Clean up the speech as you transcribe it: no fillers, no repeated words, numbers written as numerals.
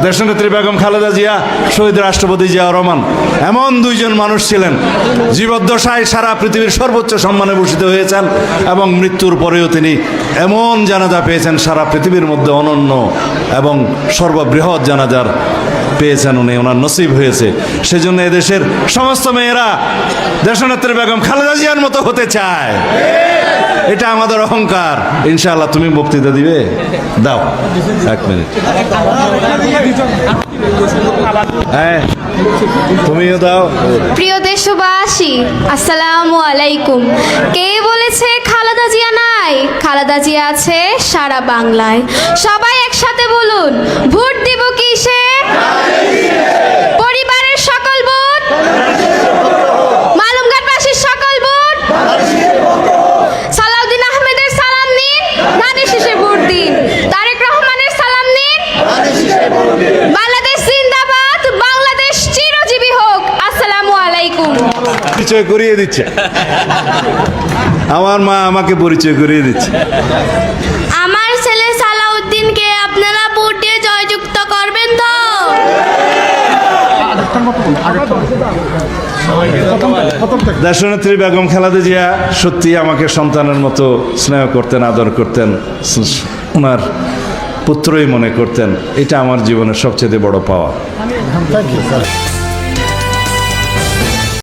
দেশনেত্রী বেগম খালেদা জিয়া, শহীদ রাষ্ট্রপতি জিয়া রহমান এমন দুইজন মানুষ ছিলেন জীবদ্দশায় সারা পৃথিবীর সর্বোচ্চ সম্মানে ভূষিত হয়েছেন এবং মৃত্যুর পরেও তিনি এমন জানাজা পেয়েছেন সারা পৃথিবীর মধ্যে অনন্য এবং সর্ববৃহৎ জানাজার পেয়েছেন উনি, ওনার নসিব হয়েছে। সেজন্য এদেশের সমস্ত মেয়েরা দেশনেত্রী বেগম খালেদা জিয়ার মতো হতে চায়, এটা আমাদের অহংকার। ইনশাআল্লাহ তুমি বক্তৃতা দিবে, দাও 1 মিনিট। হ্যাঁ তুমিও দাও। প্রিয় দেশবাসী, আসসালামু আলাইকুম। কে বলেছে খালেদা জিয়া নাই? খালেদা জিয়া আছে সারা বাংলায়। সবাই একসাথে বলুন, ভোট দিব কিসে? পরিবারের সকল ভোট, মালুমঘাটবাসীর সকল ভোট, সালাউদ্দিন আহমেদের সালাম নিন, ধানে শীষে ভোট দিন। তারেক রহমানের সালাম নিন, বাংলাদেশ জিন্দাবাদ, বাংলাদেশ চিরজীবী হোক। আসসালামু আলাইকুম। পরিচয় করিয়ে দিচ্ছে, আমার মা আমাকে পরিচয় করিয়ে দিচ্ছে। আমার ছেলে সালাউদ্দিনকে আপনারা ভোট দিয়ে জয়যুক্ত করবেন তো? দেশনেত্রী বেগম খালেদা জিয়া সত্যি আমাকে সন্তানের মতো স্নেহ করতেন, আদর করতেন, ওনার পুত্রই মনে করতেন। এটা আমার জীবনের সবচেয়ে বড় পাওয়া।